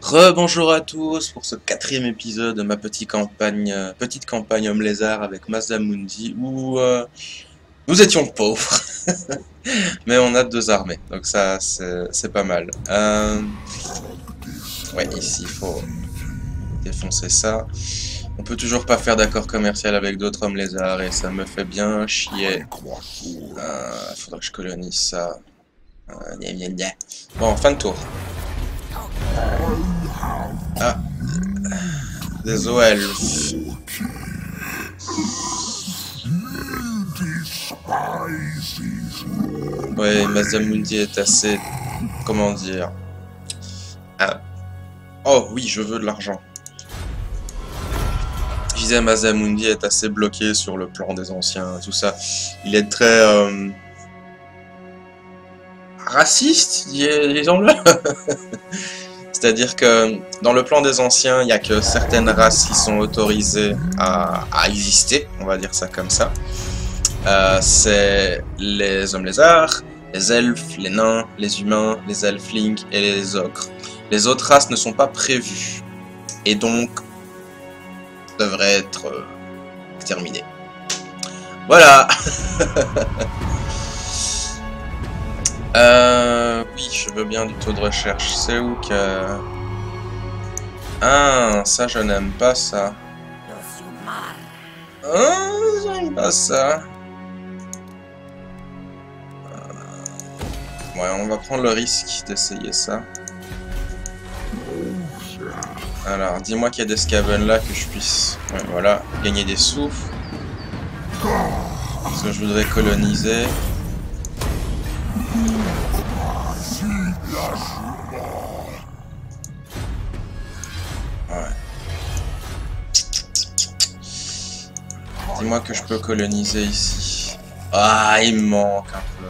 Rebonjour à tous pour ce 4e épisode de ma petite campagne Homme Lézard avec Masamune où nous étions pauvres, mais on a 2 armées, donc ça c'est pas mal. Ouais, ici il faut défoncer ça. On peut toujours pas faire d'accord commercial avec d'autres Hommes Lézards et ça me fait bien chier. Faudrait que je colonise ça. Bon, fin de tour. Ah, des elfes. Ouais, Masamune est assez... comment dire... Ah. Oh oui, je veux de l'argent. Je disais, Masamune est assez bloqué sur le plan des anciens, tout ça. Il est très... raciste, disons-le. C'est-à-dire que dans le plan des anciens, il n'y a que certaines races qui sont autorisées à exister, on va dire ça comme ça. C'est les hommes lézards, les elfes, les nains, les humains, les elflings et les ogres. Les autres races ne sont pas prévues et donc devraient être exterminées. Voilà. Oui, je veux bien du taux de recherche. C'est où que... Ah, ça je n'aime pas ça. Ah, j'aime pas ça. Ouais, on va prendre le risque d'essayer ça. Alors, dis-moi qu'il y a des scavens là que je puisse... Ouais, voilà, gagner des sous. Parce que je voudrais coloniser. Ouais. Dis-moi que je peux coloniser ici. Ah, il me manque un peu.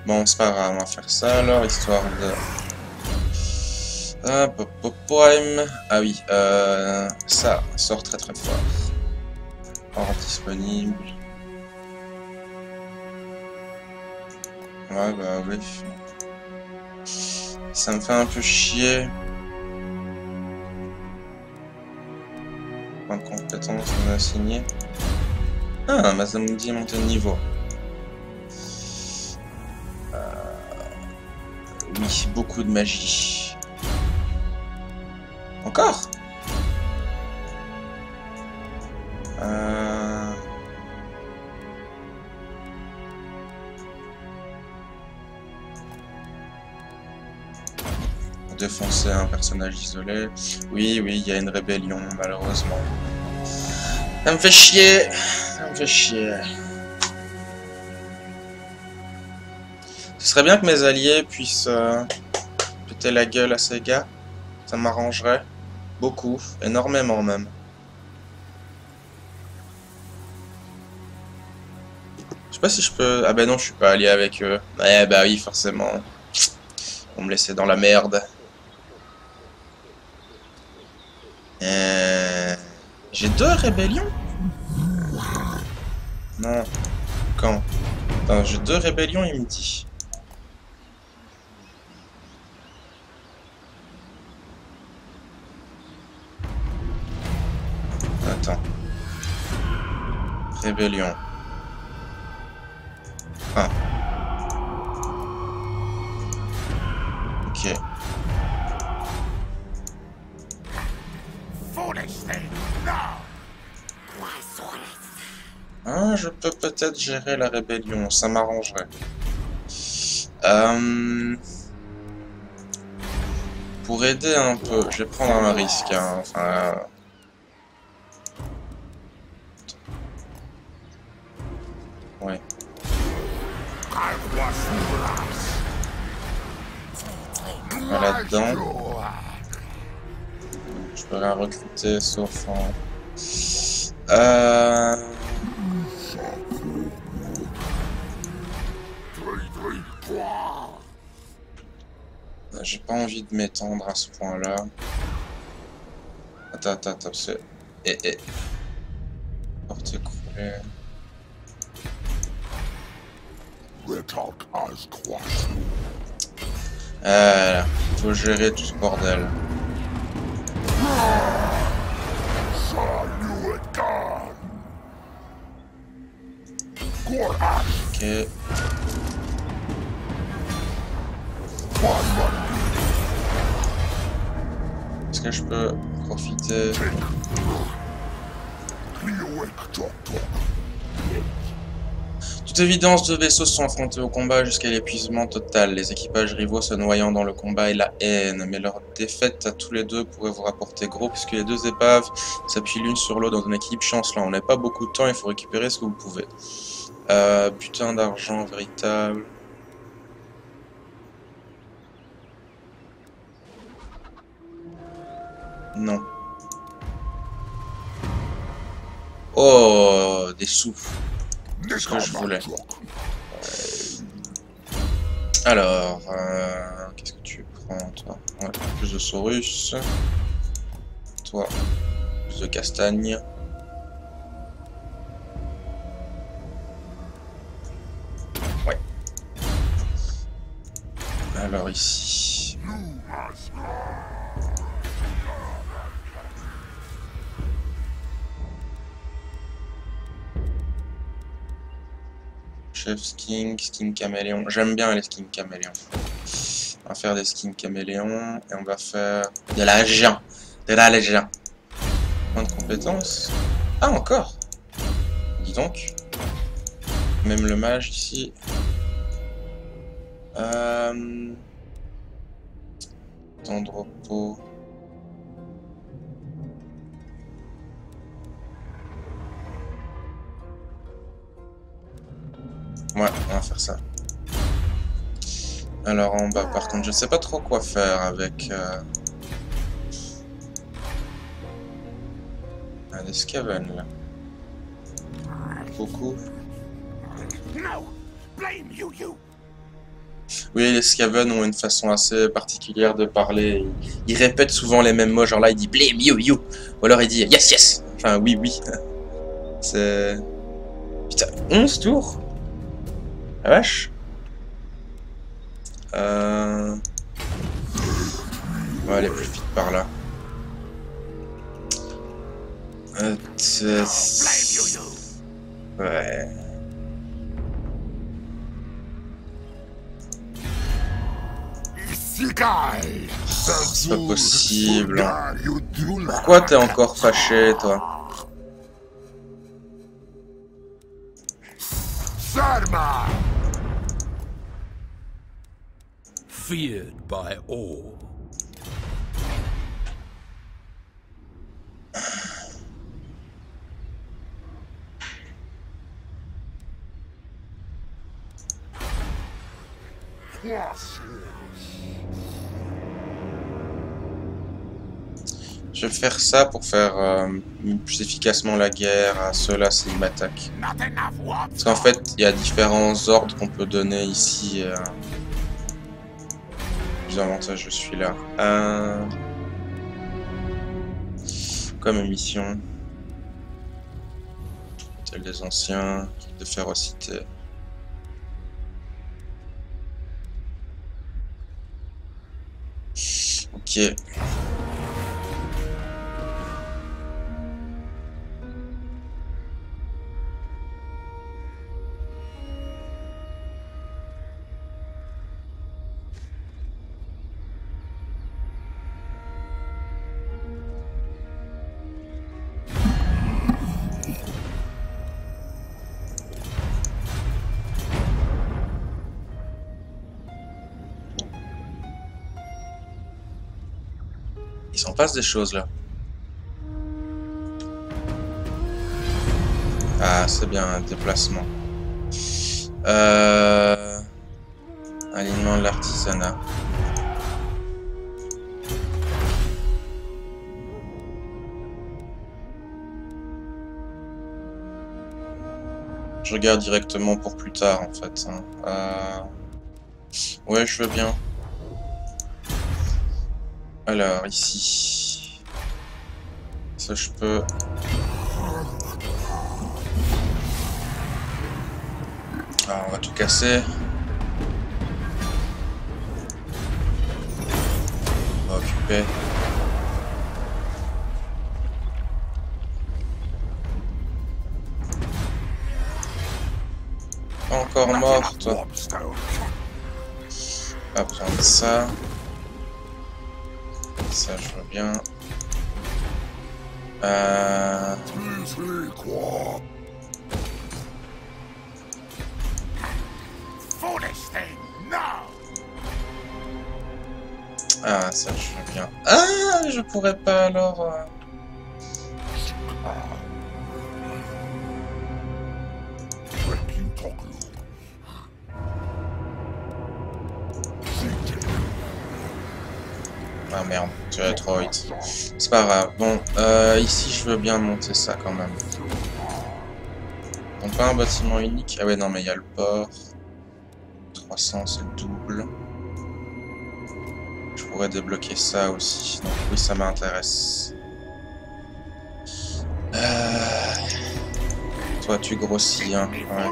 Bon, c'est pas grave, on va faire ça alors, histoire de... Ah oui, ça sort très très fort. Hors disponible. Ouais, bah oui. Ça me fait un peu chier. Point de compétence on a assigné. Ah, Masamune est monté de niveau. Oui, beaucoup de magie. Encore Défoncer un personnage isolé. Oui, oui, il y a une rébellion, malheureusement. Ça me fait chier. Ça me fait chier. Ce serait bien que mes alliés puissent péter la gueule à ces gars. Ça m'arrangerait. Beaucoup. Énormément même. Je sais pas si je peux... Ah ben non, je suis pas allié avec eux. Eh bah oui, forcément. Ils vont me laisser dans la merde. J'ai 2 rébellions? Non. Quand? Attends, j'ai 2 rébellions, il me dit. Attends. Rébellion. Ah. Ok. Ah, je peux peut-être gérer la rébellion, ça m'arrangerait. Pour aider un peu, je vais prendre un risque, hein, enfin... Ouais. Là-dedans. Je peux rien recruter sauf en... J'ai pas envie de m'étendre à ce point-là. Attends, c'est... Porte écroulée. Faut gérer tout ce bordel. Ok. Est-ce que je peux profiter? Toute évidence, deux vaisseaux se sont affrontés au combat jusqu'à l'épuisement total. Les équipages rivaux se noyant dans le combat et la haine. Mais leur défaite à tous les deux pourrait vous rapporter gros puisque les deux épaves s'appuient l'une sur l'autre dans une équipe chancelant. On n'a pas beaucoup de temps, il faut récupérer ce que vous pouvez. Putain d'argent véritable. Non. Oh, des sous. C'est ce que je voulais. Alors, qu'est-ce que tu prends, toi? Ouais, plus de Saurus. Toi, plus de castagne. Ouais. Alors ici. Chef skin caméléon. J'aime bien les skins caméléons. On va faire des skins caméléons et on va faire de la légion. De la légion. Point de compétences. Ah, encore. Dis donc. Même le mage ici. Temps de repos. Ouais, on va faire ça. Alors en bas, par contre, je sais pas trop quoi faire avec des Skaven là. Beaucoup. Oui, les Skaven ont une façon assez particulière de parler. Ils répètent souvent les mêmes mots, genre là il dit blame you, you. Ou alors il dit yes, yes. Enfin, oui, oui. C'est... Putain, 11 tours? La vache. On va aller plus vite par là. Ouais. C'est pas possible. Pourquoi t'es encore fâché, toi? Feared by all. Je vais faire ça pour faire plus efficacement la guerre à ceux-là s'ils m'attaquent. Parce qu'en fait, il y a différents ordres qu'on peut donner ici. Plus avantageux, je suis là. Comme mission. Tel des anciens, de férocité. Ok. Il s'en passe des choses là. Ah, c'est bien un déplacement. l'artisanat. Je regarde directement pour plus tard en fait. Hein. Ouais, je veux bien. Alors, ici. Ça, je peux. Ah, on va tout casser. On va occuper. Encore mort, toi. On va prendre ça. Ça, je veux bien. Ah, ça, je veux bien. Ah, je pourrais pas alors. Ah merde, tu vas trop vite. C'est pas grave. Bon, ici je veux bien monter ça quand même. Donc pas un bâtiment unique. Ah ouais, non, mais il y a le port. 300, c'est le double. Je pourrais débloquer ça aussi. Donc oui, ça m'intéresse. Toi, tu grossis, hein. Ouais.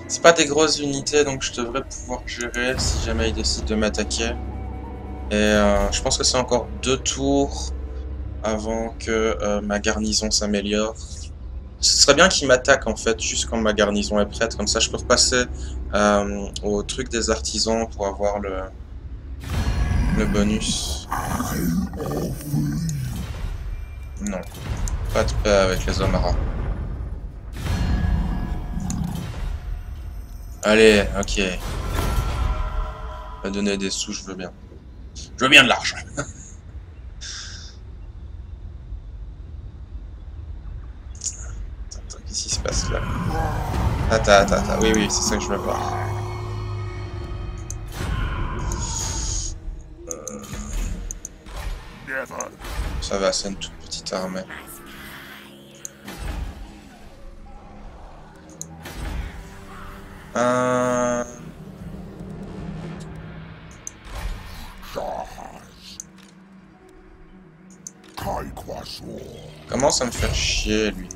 C'est pas des grosses unités, donc je devrais pouvoir gérer si jamais ils décident de m'attaquer. Et je pense que c'est encore 2 tours avant que ma garnison s'améliore. Ce serait bien qu'ils m'attaquent en fait, juste quand ma garnison est prête. Comme ça, je peux repasser au truc des artisans pour avoir le bonus. Non, pas de paix avec les Omaras. Allez, ok. Va donner des sous, je veux bien. Je veux bien de l'argent. Qu'est-ce qui se passe là? Attends. Oui, c'est ça que je veux voir. Ça va, c'est une toute petite armée. Commence à me faire chier, lui.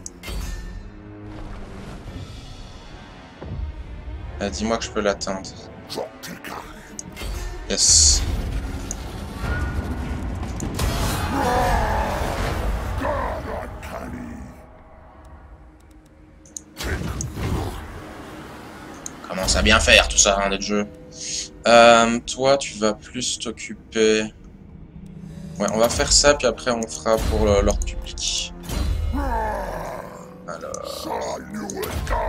Ah, dis-moi que je peux l'atteindre. Yes. Commence à bien faire tout ça, hein, des jeux. Toi, tu vas plus t'occuper... Ouais, on va faire ça, puis après on fera pour l'ordre public. Alors...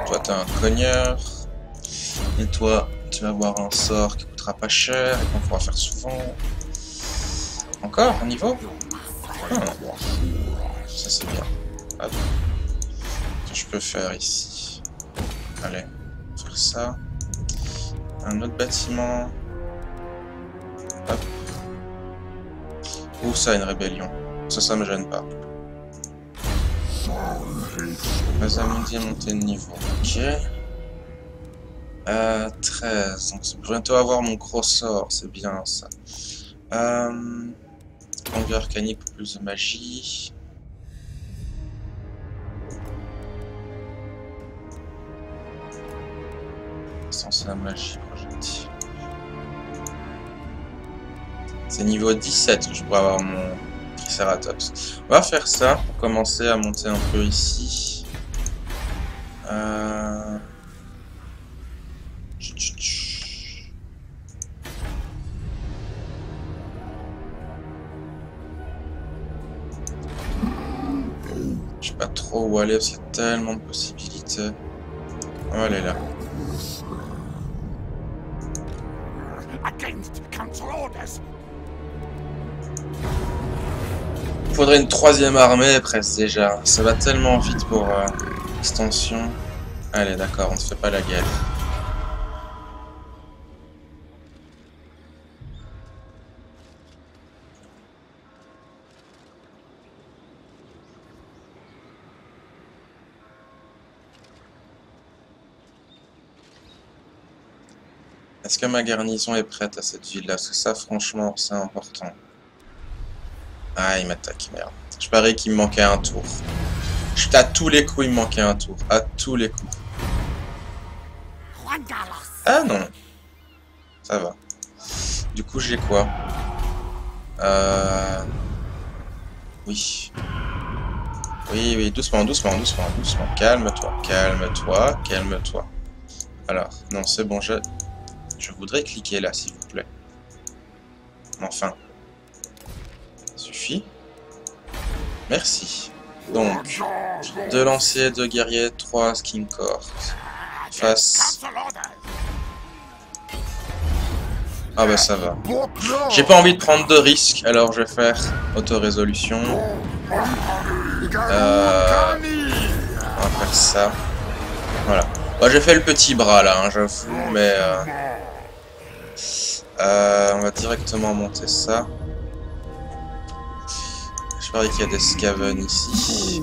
Toi, t'es un cogneur. Et toi, tu vas avoir un sort qui coûtera pas cher et qu'on pourra faire souvent. Encore un niveau? Ça c'est bien. Hop. Ce que je peux faire ici. Allez, faire ça. Un autre bâtiment. Hop. Ou ça, une rébellion. Ça me gêne pas. Mazamundi a monté de niveau. Ok. 13. Donc je vais bientôt avoir mon gros sort. C'est bien ça. Conduit arcanique pour plus de magie. Censé la magie projectile. C'est niveau 17 que je pourrais avoir mon Triceratops. On va faire ça pour commencer à monter un peu ici. Je sais pas trop où aller parce qu'il y a tellement de possibilités. Oh, elle est là. Faudrait une 3e armée presque déjà. Ça va tellement vite pour l'extension. Allez, d'accord, on ne se fait pas la guerre. Est-ce que ma garnison est prête à cette ville-là? Parce que ça, franchement, c'est important. Ah, il m'attaque, merde. Je parie qu'il me manquait un tour. À tous les coups, il me manquait un tour. À tous les coups. Ah non. Ça va. Du coup, j'ai quoi? Oui. Oui, oui, doucement, doucement, doucement, doucement. Calme-toi, calme-toi, calme-toi. Alors, non, c'est bon, je voudrais cliquer là, s'il vous plaît. Enfin. Ça suffit. Merci. Donc, 2 lanciers, 2 guerriers, 3 skin corps. Face. Ah bah ça va. J'ai pas envie de prendre de risques, alors je vais faire auto-résolution. On va faire ça. Voilà. Bah, j'ai fait le petit bras là, hein, j'avoue, mais on va directement monter ça. Je parie qu'il y a des Skaven ici.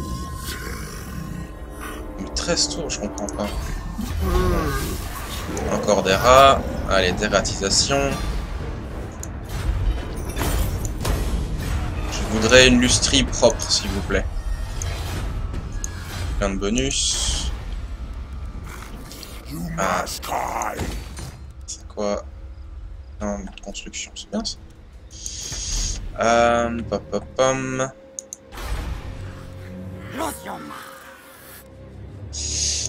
Mais 13 tours, je comprends pas. Encore des rats. Allez, dératisation. Je voudrais une lustrie propre, s'il vous plaît. Plein de bonus. Ah. C'est quoi? Non, de construction, c'est bien ça. Pop pop pom.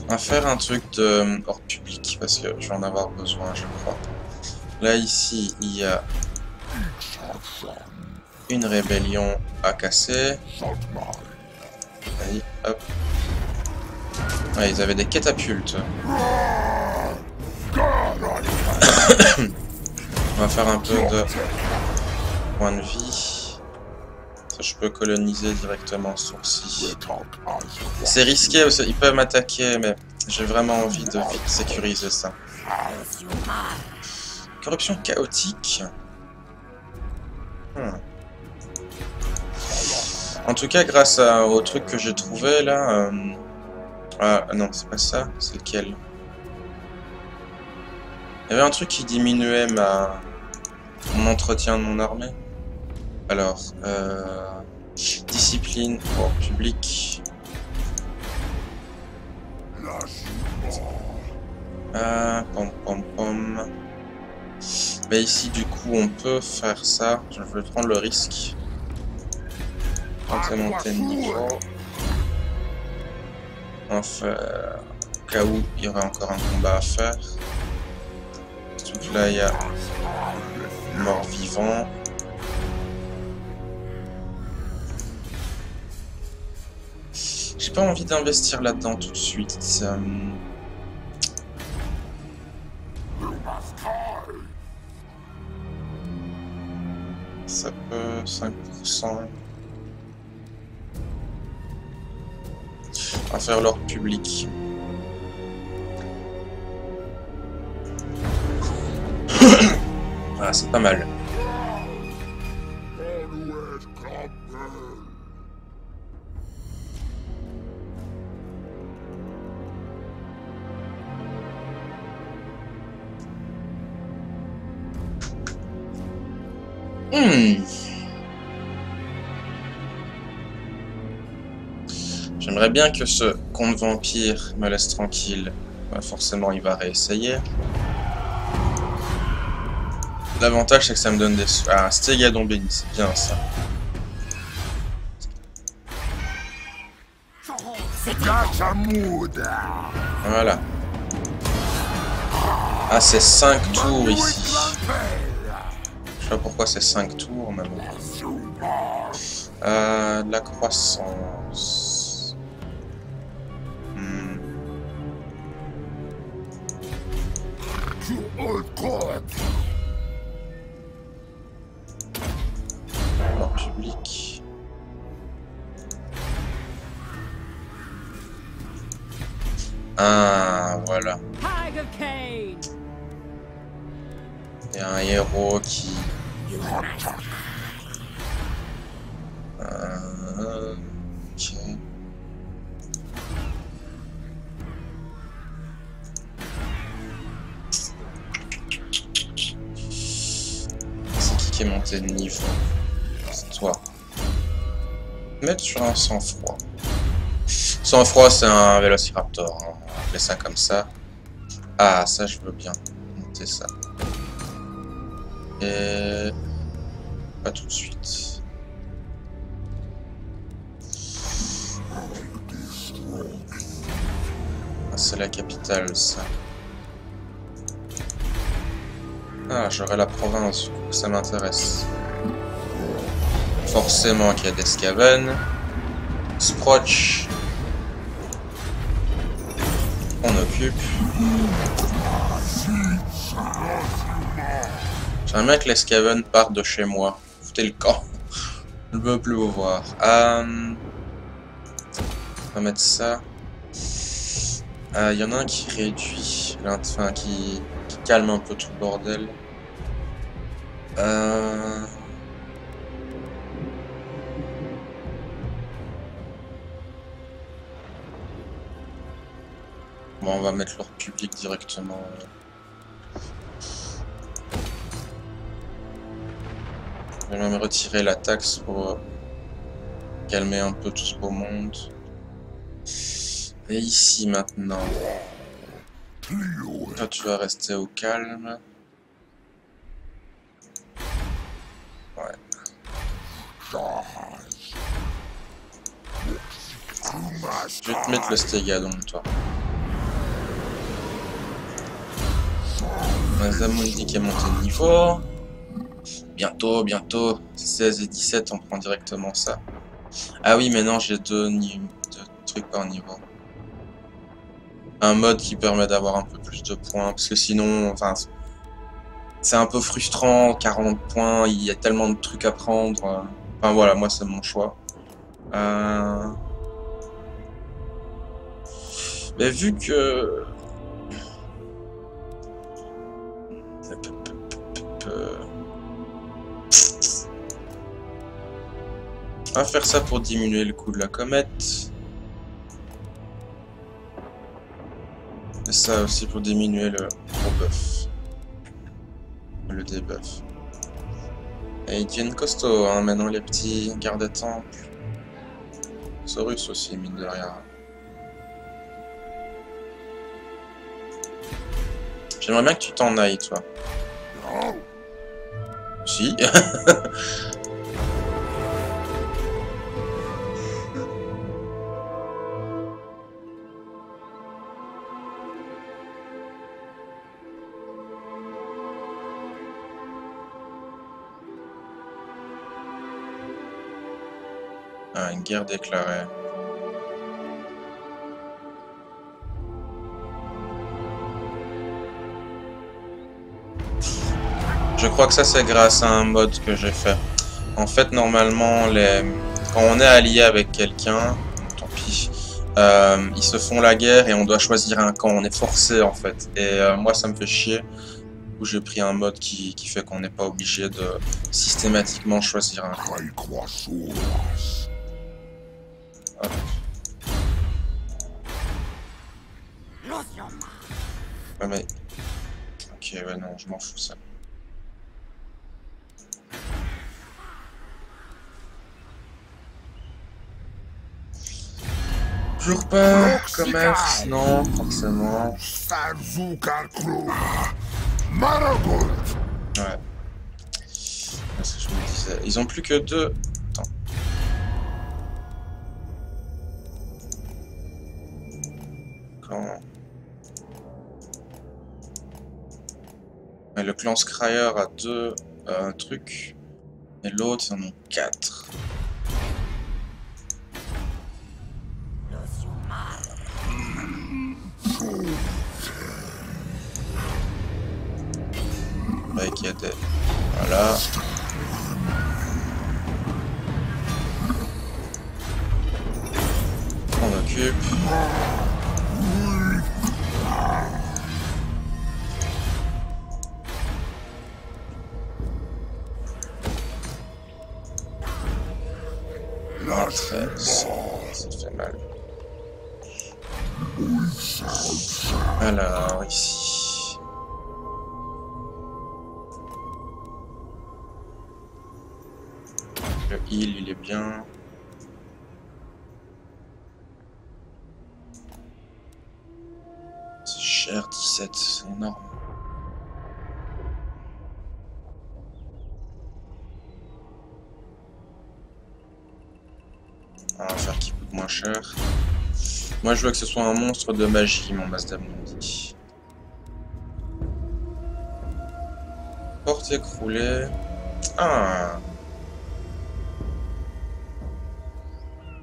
On va faire un truc de hors public parce que je vais en avoir besoin, je crois. Là ici, il y a une rébellion à casser. Allez, hop. Ouais, ils avaient des catapultes. On va faire un peu de point de vie. Ça, je peux coloniser directement sourcil. C'est risqué, parce qu'ils peuvent m'attaquer, mais j'ai vraiment envie de vite sécuriser ça. Corruption chaotique. En tout cas, grâce au truc que j'ai trouvé là... Ah non, c'est pas ça, c'est lequel? Il y avait un truc qui diminuait mon entretien de mon armée. Alors, discipline pour public. Pom pom pom. Mais ici, du coup, on peut faire ça. Je vais prendre le risque. Quand c'est monté de niveau. Enfin, au cas où il y aurait encore un combat à faire. Surtout que là, il y a mort-vivant. J'ai pas envie d'investir là-dedans tout de suite. Ça peut 5%. On va faire l'ordre public. Ah, c'est pas mal. J'aimerais bien que ce comte vampire me laisse tranquille. Bah, forcément, il va réessayer. L'avantage, c'est que ça me donne des... Ah, Stégadon béni, c'est bien ça. Voilà. Ah, c'est 5 tours ici. Je sais pas pourquoi c'est 5 tours, mais bon. De la croissance. Alors, public. Ah, voilà. Il y a un héros qui... Ok. qui est monté de niveau. C'est toi. Mettre sur un sang-froid. Sang-froid, c'est un vélociraptor. Hein. On va appeler ça comme ça. Ah, ça, je veux bien monter ça. Et... pas tout de suite. Ah, c'est la capitale, ça. Ah, j'aurai la province, ça m'intéresse. Forcément qu'il y a des Skaven. Sproch. On occupe. J'aimerais bien que les Skaven partent de chez moi. Foutez le camp. Je ne veux plus vous voir. On va mettre ça. Il y en a un qui réduit. Enfin, qui calme un peu tout le bordel. Bon, on va mettre l'ordre public directement. Je vais même retirer la taxe pour calmer un peu tout ce beau monde. Et ici maintenant. Toi, tu vas rester au calme. Ouais. Je vais te mettre le Stégadon, toi. Mazamundi qui est monté de niveau. Bientôt. 16 et 17, on prend directement ça. Ah oui, mais non, j'ai deux trucs par niveau. Un mode qui permet d'avoir un peu plus de points, parce que sinon, enfin, c'est un peu frustrant, 40 points, il y a tellement de trucs à prendre. Enfin voilà, moi c'est mon choix. Mais vu que... On va faire ça pour diminuer le coût de la comète. Et ça aussi pour diminuer le buff. Le debuff. Et ils tiennent costaud, hein, maintenant les petits gardes-temples. Saurus aussi, mine de rien. J'aimerais bien que tu t'en ailles, toi. Si. Ah, une guerre déclarée. Je crois que ça c'est grâce à un mode que j'ai fait. En fait, normalement, quand on est allié avec quelqu'un, tant pis, ils se font la guerre et on doit choisir un camp. On est forcé en fait. Et moi, ça me fait chier. Où j'ai pris un mode qui fait qu'on n'est pas obligé de systématiquement choisir un camp. Hop. Ah mais... Ok, ouais, non, je m'en fous ça. Toujours pas commerce, non, forcément. Ouais. C'est ce que je me disais. Ils ont plus que 2. Attends. Quand... Ouais, le clan Scryer a 2 trucs. Et l'autre, ils en ont 4. Avec il y a des... Voilà. On occupe. Ça fait mal. Alors, ici. Le heal, il est bien. C'est cher, 17, c'est énorme. On va faire qui coûte moins cher. Moi, je veux que ce soit un monstre de magie, mon Mazdamundi. Porte écroulée. Ah,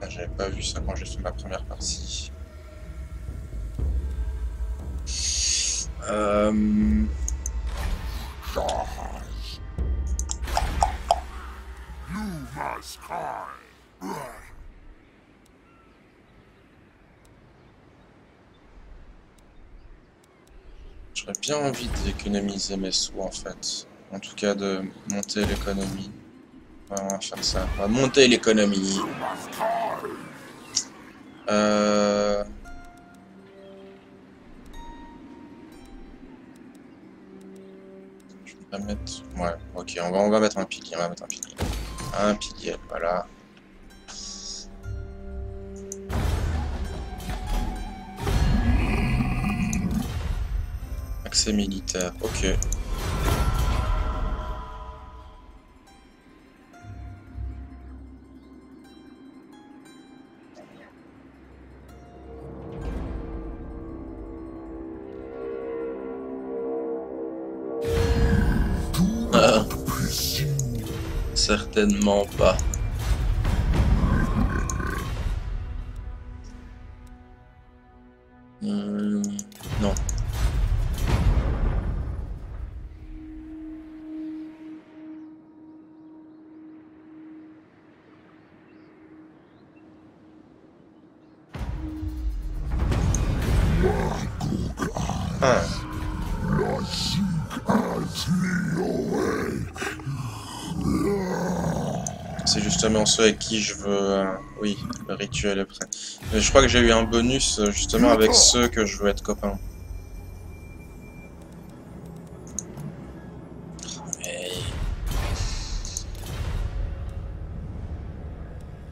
j'avais pas vu ça quand j'ai fait ma première partie. J'aurais bien envie d'économiser mes sous en fait. En tout cas de monter l'économie. Ouais, on va faire ça. On va monter l'économie. Je vais pas mettre... Ouais, ok, on va mettre un pilier. On va mettre un pilier. Un pilier, voilà. Accès militaire, ok. Ah, certainement pas. Non. Ah. C'est justement ceux avec qui je veux... Oui, le rituel est prêt. Mais je crois que j'ai eu un bonus justement avec ceux que je veux être copain.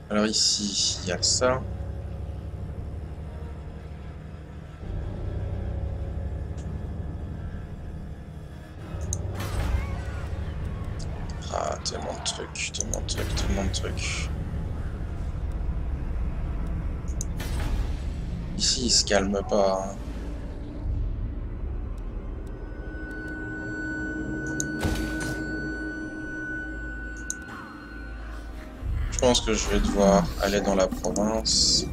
Alors ici, il y a ça. Ah, tellement de trucs, tellement de trucs, tellement de trucs. Ici, il se calme pas. Hein. Je pense que je vais devoir aller dans la province.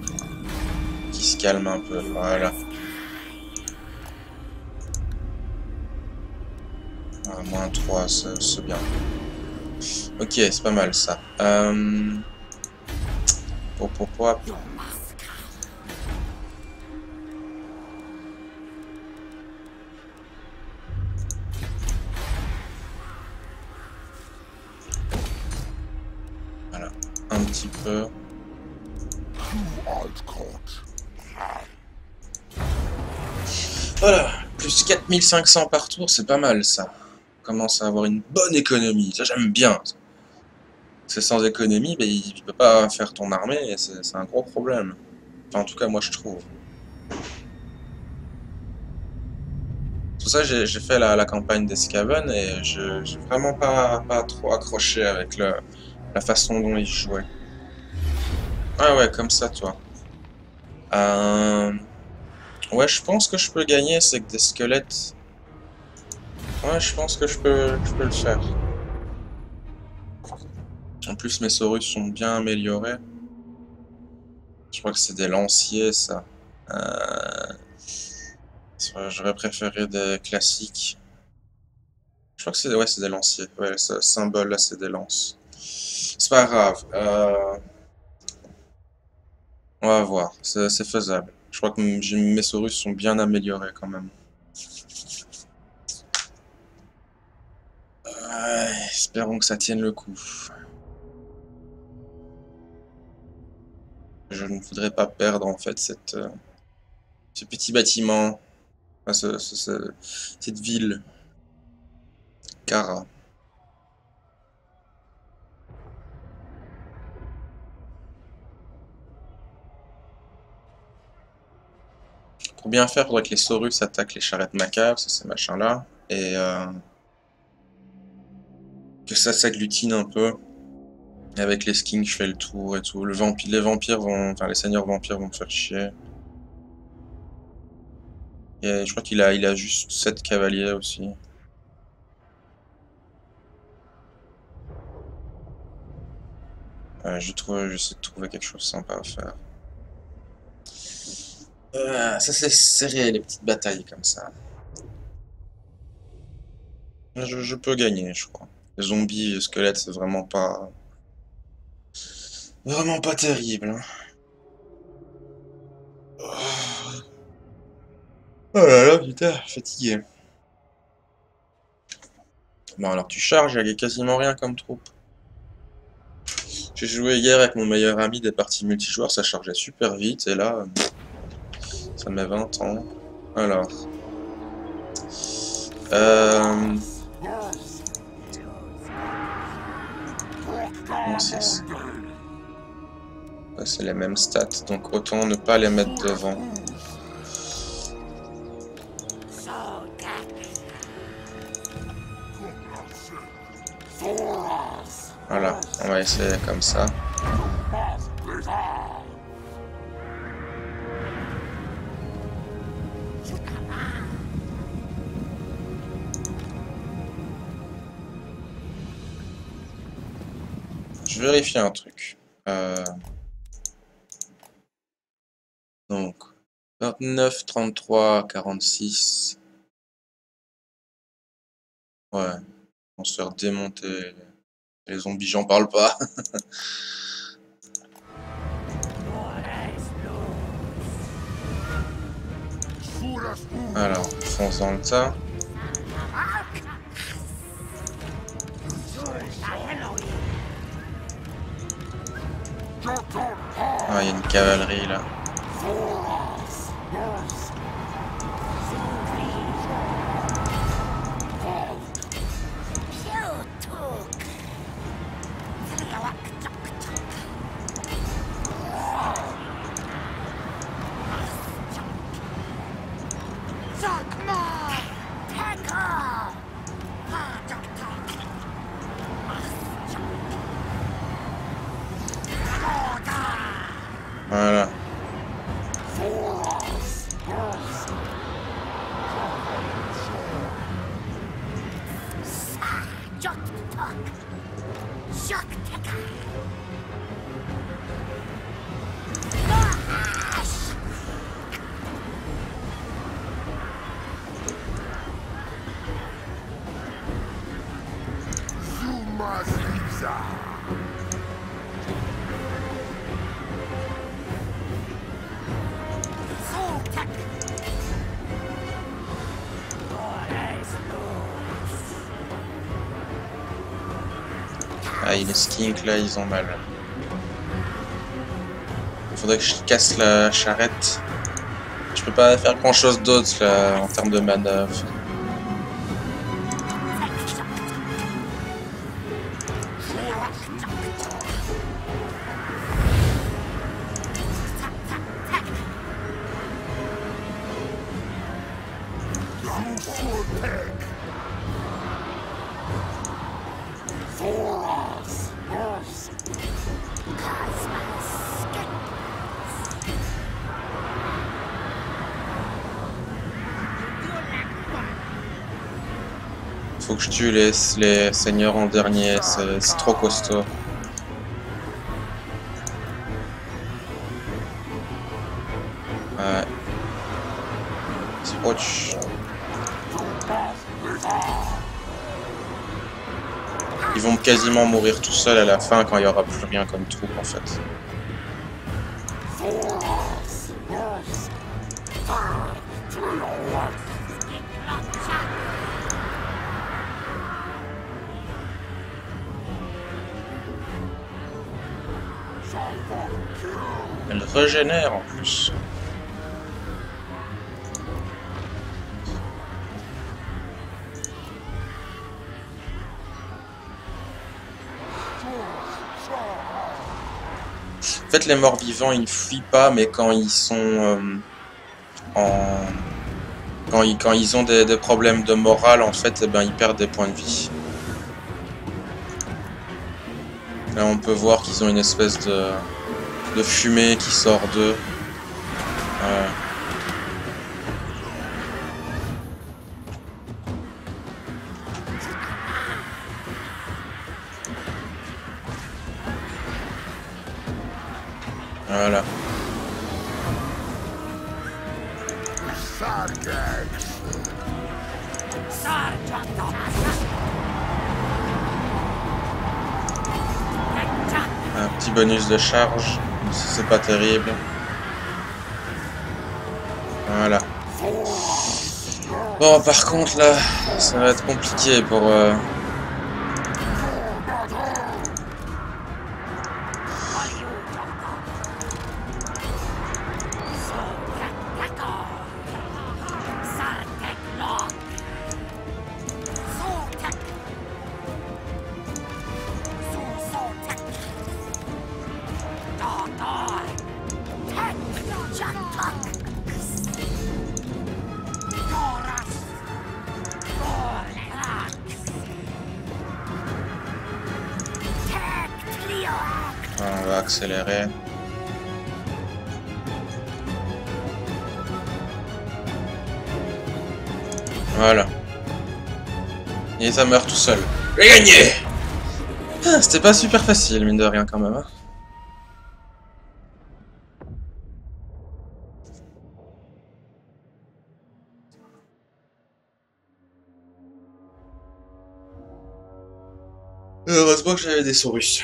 Qui se calme un peu, voilà. Ah, moins 3, c'est bien. Ok, c'est pas mal ça. Hop, hop, hop. Voilà, un petit peu. Voilà, plus 4500 par tour, c'est pas mal ça. On commence à avoir une bonne économie, ça j'aime bien. C'est sans économie, ben, il peut pas faire ton armée et c'est un gros problème. Enfin, en tout cas, moi je trouve. C'est pour ça que j'ai fait la campagne d'Escaven et j'ai vraiment pas trop accroché avec la façon dont il jouait. Ah ouais, comme ça, toi. Ouais, je pense que je peux gagner, c'est que des squelettes. Ouais, je pense que je peux le faire. En plus, mes Saurus sont bien améliorés. Je crois que c'est des lanciers, ça. J'aurais préféré des classiques. Je crois que c'est ouais, c'est des lanciers. Ouais, ce symbole là, c'est des lances. C'est pas grave. On va voir. C'est faisable. Je crois que mes Saurus sont bien améliorés quand même. Ouais, espérons que ça tienne le coup. Je ne voudrais pas perdre en fait ce petit bâtiment, enfin, cette ville, Kara. Pour bien faire, faudrait que les Saurus attaquent les charrettes macabres, c'est ces machins-là, et que ça s'agglutine un peu. Avec les skins, je fais le tour et tout. Les vampires vont, enfin les seigneurs vampires vont me faire chier. Et je crois qu'il a juste 7 cavaliers aussi. J'essaie de trouver quelque chose de sympa à faire. Ça c'est serré, les petites batailles comme ça. Je peux gagner, je crois. Les zombies, les squelettes, c'est vraiment pas... Vraiment pas terrible. Hein. Oh là là, putain, fatigué. Bon alors tu charges, il y a quasiment rien comme troupe. J'ai joué hier avec mon meilleur ami des parties multijoueurs, ça chargeait super vite, et là, ça met 20 ans. Alors... c'est les mêmes stats, donc autant ne pas les mettre devant. Voilà, on va essayer comme ça. Je vérifie un truc. Donc, 29, 33, 46. Ouais, on se faire démonter. Les zombies, j'en parle pas. Alors, fonce dans le tas. Ah, il y a une cavalerie là. Voilà. Ah, les skinks là, ils ont mal. Il faudrait que je casse la charrette. Je peux pas faire grand chose d'autre là en termes de manœuvre. Faut que je tue les seigneurs en dernier, c'est trop costaud. Ouais. Ouch. Ils vont quasiment mourir tout seuls à la fin quand il n'y aura plus rien comme troupe en fait. Elle régénère en plus. En fait, les morts-vivants, ils ne fuient pas, mais quand ils sont en... quand ils ont des problèmes de morale, en fait, eh ben, ils perdent des points de vie. Là, on peut voir qu'ils ont une espèce de fumée qui sort d'eux. Voilà. Un petit bonus de charge, c'est pas terrible. Voilà. Bon, par contre, là, ça va être compliqué pour... on va accélérer. Voilà. Et ça meurt tout seul. J'ai gagné! Ah, c'était pas super facile, mine de rien, quand même. Hein. Heureusement que j'avais des souris.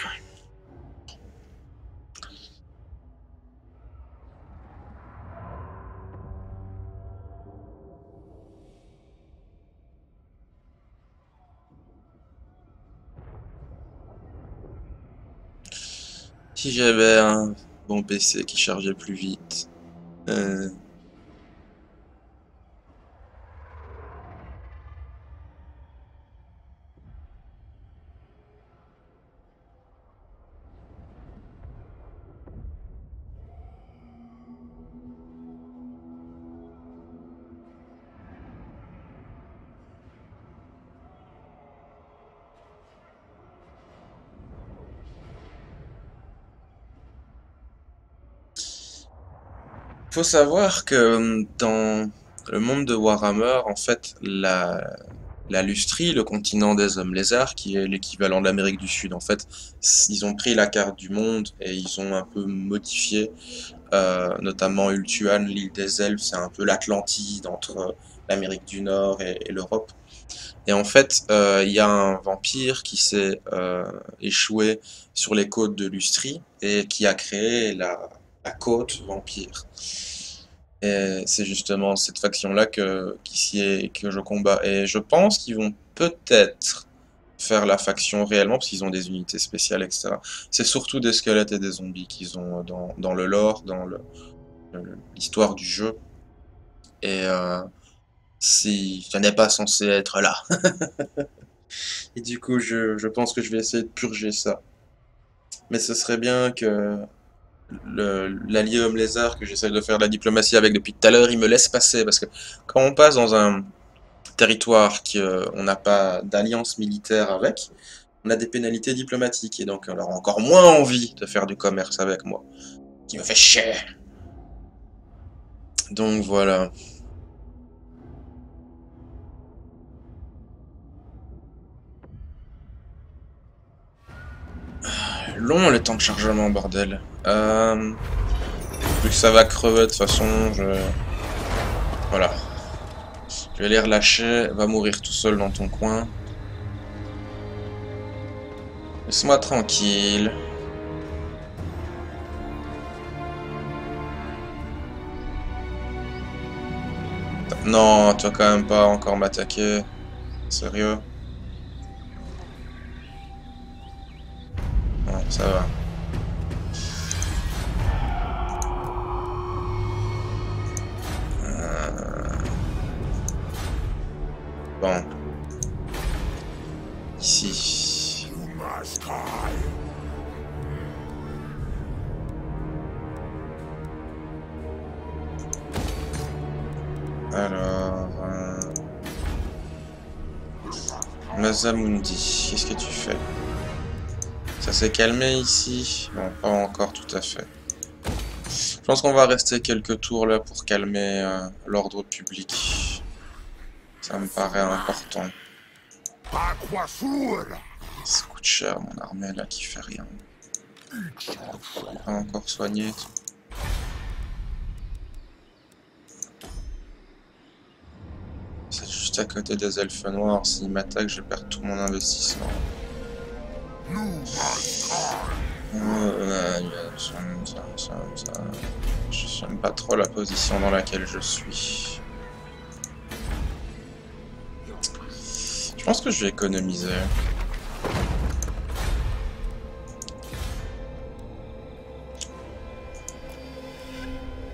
Si j'avais un bon PC qui chargeait plus vite. Faut savoir que dans le monde de Warhammer, en fait, la Lustrie, le continent des hommes lézards, qui est l'équivalent de l'Amérique du Sud, en fait, ils ont pris la carte du monde et ils ont un peu modifié, notamment Ultuan, l'île des elfes, c'est un peu l'Atlantide entre l'Amérique du Nord et l'Europe. Et en fait, il y a un vampire qui s'est échoué sur les côtes de Lustrie et qui a créé la côte vampire. Et c'est justement cette faction-là que je combats. Et je pense qu'ils vont peut-être faire la faction réellement, parce qu'ils ont des unités spéciales, etc. C'est surtout des squelettes et des zombies qu'ils ont dans le lore, dans l'histoire du jeu. Et si je n'ai pas censé être là. Et du coup, je pense que je vais essayer de purger ça. Mais ce serait bien que l'allié homme lézard que j'essaie de faire de la diplomatie avec depuis tout à l'heure, il me laisse passer. Parce que quand on passe dans un territoire qu'on n'a pas d'alliance militaire avec, on a des pénalités diplomatiques. Et donc on aura encore moins envie de faire du commerce avec moi. Qui me fait chier. Donc voilà. Long le temps de chargement, bordel. Vu que ça va crever de toute façon, voilà. Je vais les relâcher, va mourir tout seul dans ton coin. Laisse-moi tranquille. Non, tu vas quand même pas encore m'attaquer. Sérieux? Non, ça va. Bon. Ici. Alors... Mazamundi, qu'est-ce que tu fais? Ça s'est calmé ici? Bon, pas encore tout à fait. Je pense qu'on va rester quelques tours là pour calmer l'ordre public. Ça me paraît important. Ça coûte cher mon armée là qui fait rien. Pas encore soigné. C'est juste à côté des elfes noirs. S'ils m'attaquent, je perds tout mon investissement. Je n'aime pas trop la position dans laquelle je suis. Je pense que je vais économiser.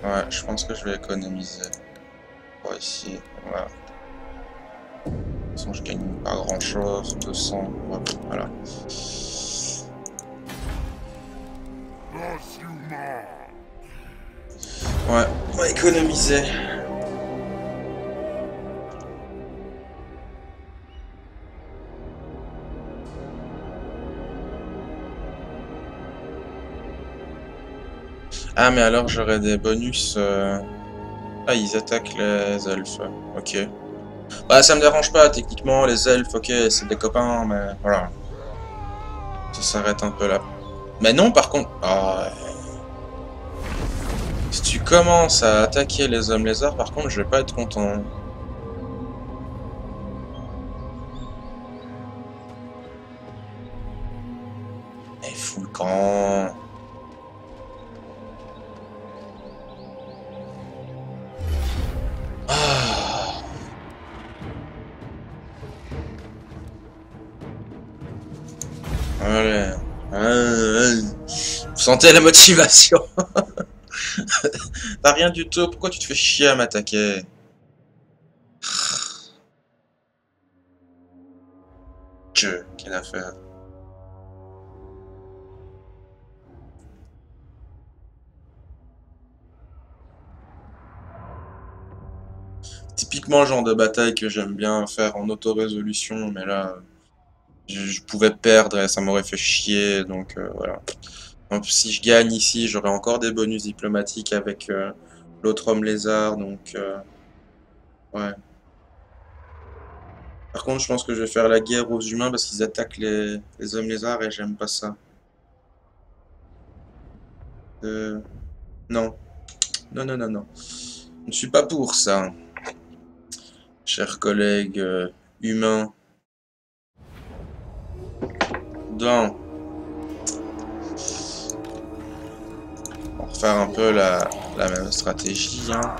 Ouais, je pense que je vais économiser. Pour ici, voilà. De toute façon, je gagne pas grand chose. 200, voilà. Ouais, on va économiser. Ah, mais alors j'aurais des bonus. Ah, ils attaquent les elfes. Ok. Bah, ça me dérange pas, techniquement, les elfes, ok, c'est des copains, mais voilà. Ça s'arrête un peu là. Mais non, par contre... Oh, si tu commences à attaquer les hommes lézards, par contre, je vais pas être content. Mais fous le camp. Ah. Allez. Vous sentez la motivation. T'as rien du tout, pourquoi tu te fais chier à m'attaquer? Quelle affaire. Typiquement le genre de bataille que j'aime bien faire en auto-résolution, mais là, je pouvais perdre et ça m'aurait fait chier, donc voilà. Donc, si je gagne ici, j'aurai encore des bonus diplomatiques avec l'autre homme lézard, donc ouais. Par contre, je pense que je vais faire la guerre aux humains parce qu'ils attaquent les hommes lézards et j'aime pas ça. Non. Non, non, non, non. Je ne suis pas pour ça. Chers collègues humains. Donc, on va refaire un peu la même stratégie. Hein.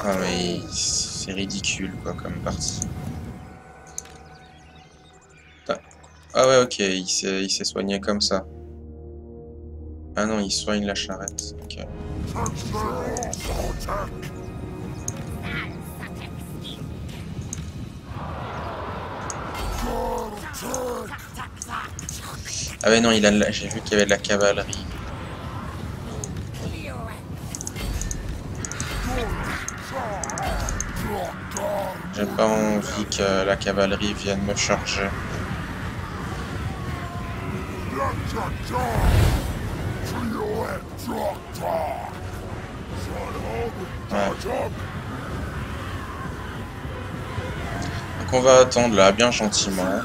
Ah mais c'est ridicule quoi comme partie. Ah ouais ok, il s'est soigné comme ça. Ah non, il soigne la charrette. Ok. Ah ouais non, j'ai vu qu'il y avait de la cavalerie. J'ai pas envie que la cavalerie vienne me charger. Ouais. Donc on va attendre là, bien gentiment.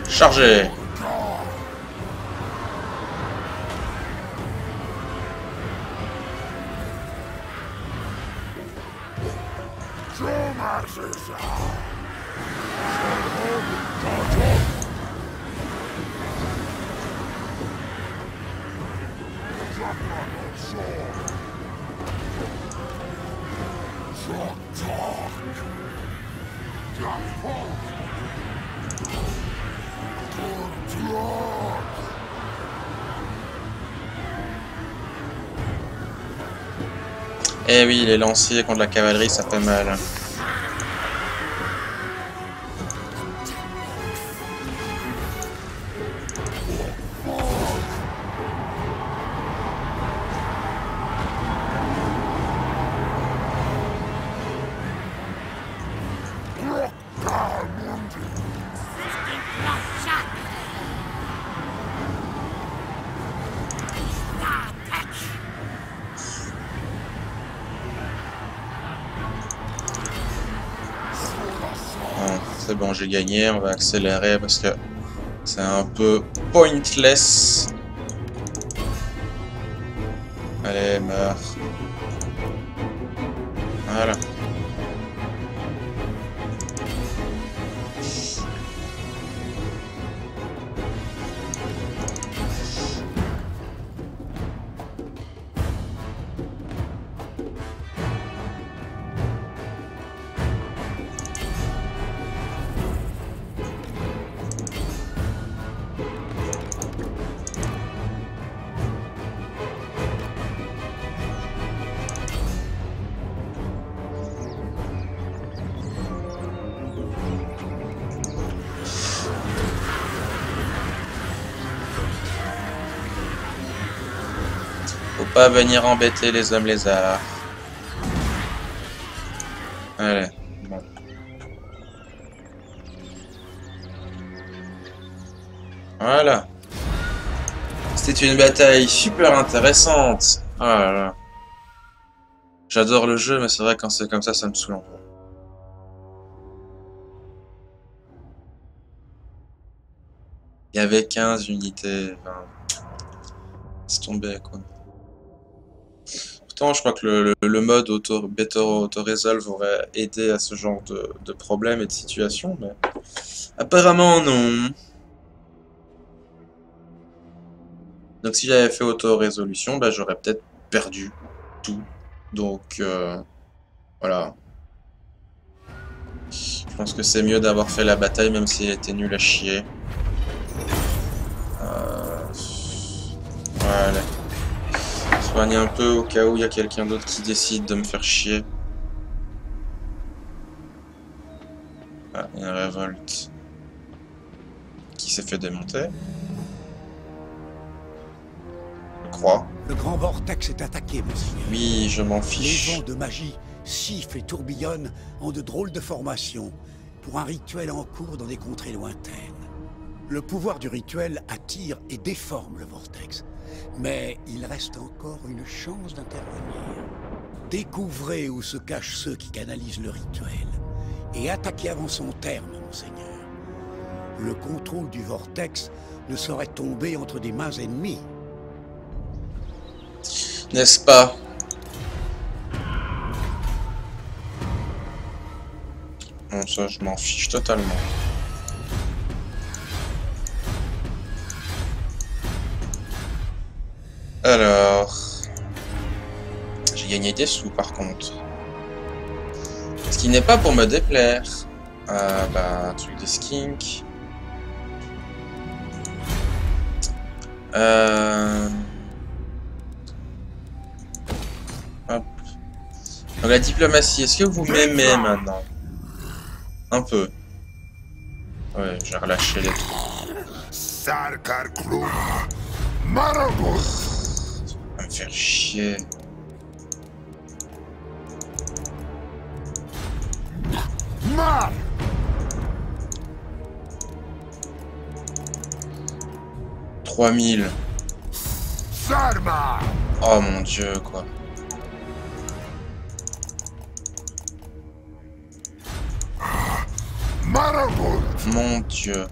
Chargez. Eh oui, les lanciers contre la cavalerie, ça fait mal. C'est bon, j'ai gagné, on va accélérer parce que c'est un peu pointless. Allez, meurs. Voilà. Faut pas venir embêter les hommes lézards. Allez, bon. Voilà. C'était une bataille super intéressante. Oh là là. J'adore le jeu, mais c'est vrai quand c'est comme ça me saoule un peu. Il y avait 15 unités. Enfin, c'est tombé quoi. Pourtant, je crois que le mode Better Auto-Resolve aurait aidé à ce genre de problème et de situation, mais apparemment non. Donc si j'avais fait auto-résolution, bah, j'aurais peut-être perdu tout. Donc voilà. Je pense que c'est mieux d'avoir fait la bataille même si elle était nulle à chier. Voilà. Soigne un peu au cas où il y a quelqu'un d'autre qui décide de me faire chier. Ah, une révolte. Qui s'est fait démonter. Je crois. Le grand vortex est attaqué, monseigneur. Oui, je m'en Les fiche. vents de magie sifflent et tourbillonnent en de drôles de formations pour un rituel en cours dans des contrées lointaines. Le pouvoir du rituel attire et déforme le vortex, mais il reste encore une chance d'intervenir. Découvrez où se cachent ceux qui canalisent le rituel et attaquez avant son terme, monseigneur. Le contrôle du vortex ne saurait tomber entre des mains ennemies. N'est-ce pas? Bon, ça, je m'en fiche totalement. Alors... J'ai gagné des sous, par contre. Ce qui n'est pas pour me déplaire. Bah, un truc des skinks. Hop. Donc la diplomatie, est-ce que vous m'aimez maintenant? Un peu. Ouais, j'ai relâché les trucs. Ça va me faire chier. « 3000. » Oh mon dieu, quoi. Mon dieu.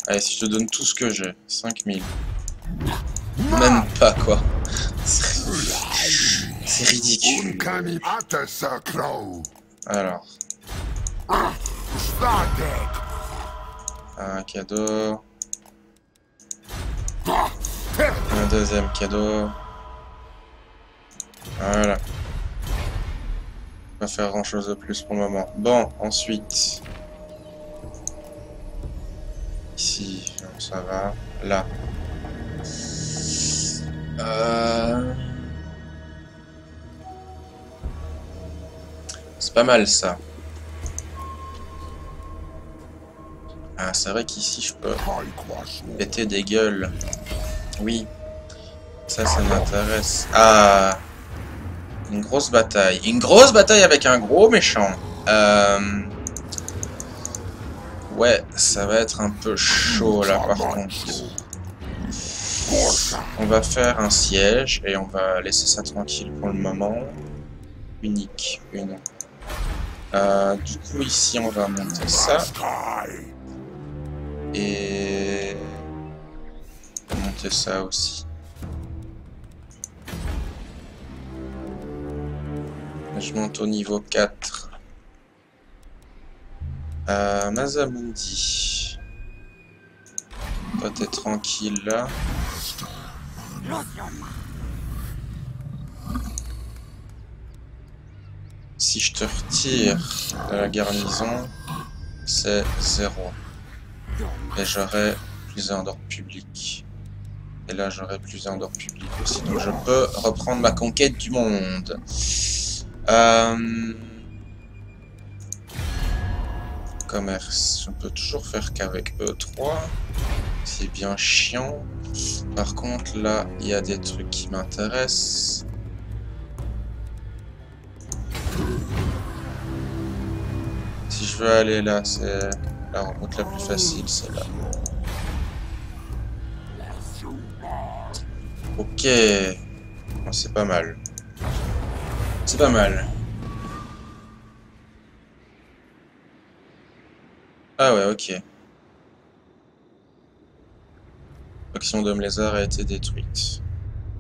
Allez, si je te donne tout ce que j'ai. 5000. Même pas, quoi. C'est ridicule. Alors. Un cadeau. Un deuxième cadeau. Voilà. Pas faire grand chose de plus pour le moment. Bon, ensuite. Ici, non, ça va. Là. C'est pas mal ça. Ah, c'est vrai qu'ici je peux péter des gueules. Oui. Ça m'intéresse. Ah. Une grosse bataille. Une grosse bataille avec un gros méchant. Ouais, ça va être un peu chaud là par contre. On va faire un siège et on va laisser ça tranquille pour le moment. Unique, une. Du coup ici on va monter ça. Et monter ça aussi. Je monte au niveau 4. Mazamundi. Toi t'es tranquille là. Si je te retire de la garnison, c'est 0. Et j'aurai plus 1 d'ordre public. Et là j'aurai plus 1 d'ordre public aussi. Donc je peux reprendre ma conquête du monde. Commerce. Je peux toujours faire qu'avec E3. C'est bien chiant. Par contre là il y a des trucs qui m'intéressent. Si je veux aller là, c'est la route la plus facile, c'est là. Ok, bon, c'est pas mal. C'est pas mal. Ah ouais, ok. L'action d'homme lézard a été détruite.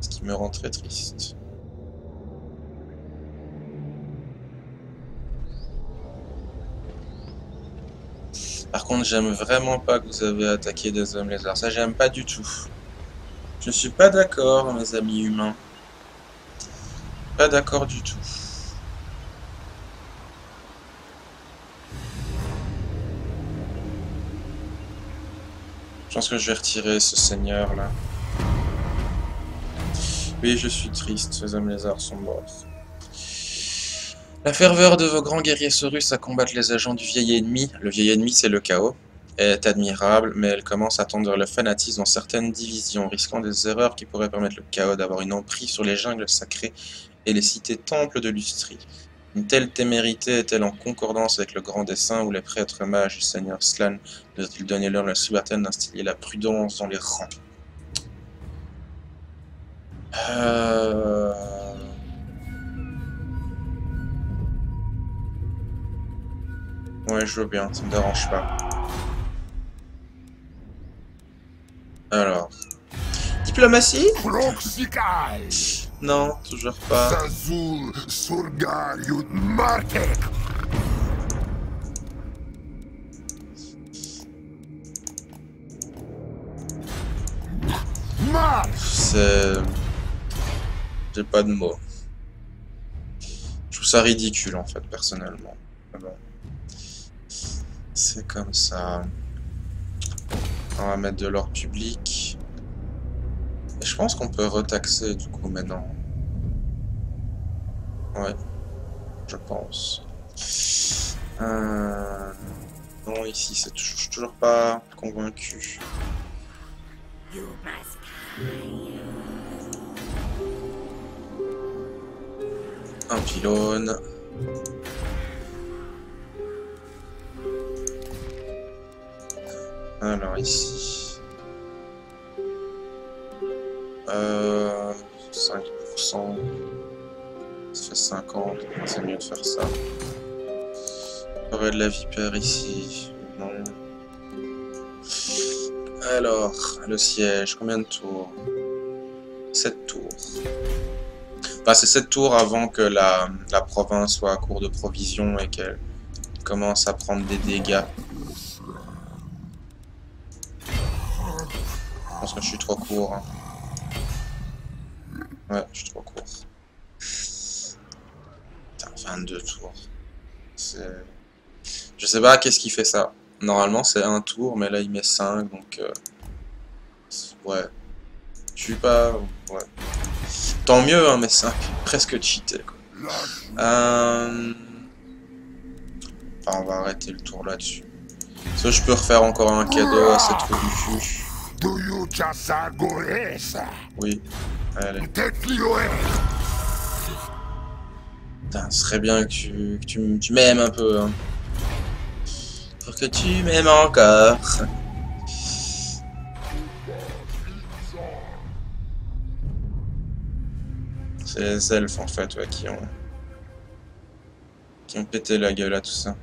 Ce qui me rend très triste. Par contre, j'aime vraiment pas que vous avez attaqué des hommes lézards. Ça, j'aime pas du tout. Je suis pas d'accord, mes amis humains. Pas d'accord du tout. Je pense que je vais retirer ce seigneur là. Oui, je suis triste, ces hommes lézards sont morts. La ferveur de vos grands guerriers saurus à combattre les agents du vieil ennemi, le vieil ennemi c'est le chaos, est admirable, mais elle commence à tendre le fanatisme dans certaines divisions, risquant des erreurs qui pourraient permettre le chaos d'avoir une emprise sur les jungles sacrées et les cités temples de Lustrie. Une telle témérité est-elle en concordance avec le grand dessein où les prêtres mages du seigneur Slann doivent-ils donner l'heure à la subalterne d'instiller la prudence dans les rangs? Ouais, je veux bien, ça me dérange pas. Alors. Diplomatie? Non, toujours pas. C'est... J'ai pas de mots. Je trouve ça ridicule en fait, personnellement. Bon. C'est comme ça. On va mettre de l'or public. Et je pense qu'on peut retaxer du coup maintenant. Ouais. Je pense. Non, ici, c'est toujours, je suis toujours pas convaincu. Un pylône. Alors ici. 5%. Ça fait 50. C'est mieux de faire ça. Aurait de la vipère ici. Non. Alors, le siège. Combien de tours? 7 tours. Enfin, c'est 7 tours avant que la province soit à court de provisions et qu'elle commence à prendre des dégâts. Je pense que je suis trop court. Hein. Ouais, je suis trop court. Putain, 22 tours. C'est... Je sais pas qu'est-ce qui fait ça. Normalement, c'est un tour, mais là, il met 5, donc... ouais. Je suis pas... Ouais. Tant mieux, hein, mais 5. Presque cheaté, quoi. Enfin, on va arrêter le tour là-dessus. Ça, je peux refaire encore un cadeau à cette trou du cul. Oui. Allez. Putain, ce serait bien que tu m'aimes un peu. Hein. Pour que tu m'aimes encore. C'est les elfes en fait, ouais, qui ont pété la gueule à tout ça.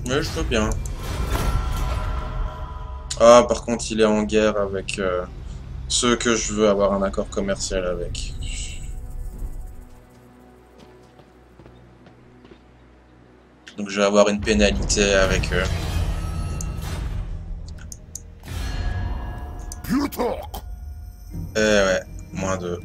Ouais, je veux bien. Ah, par contre, il est en guerre avec ceux que je veux avoir un accord commercial avec. Donc je vais avoir une pénalité avec eux. Eh ouais, -2.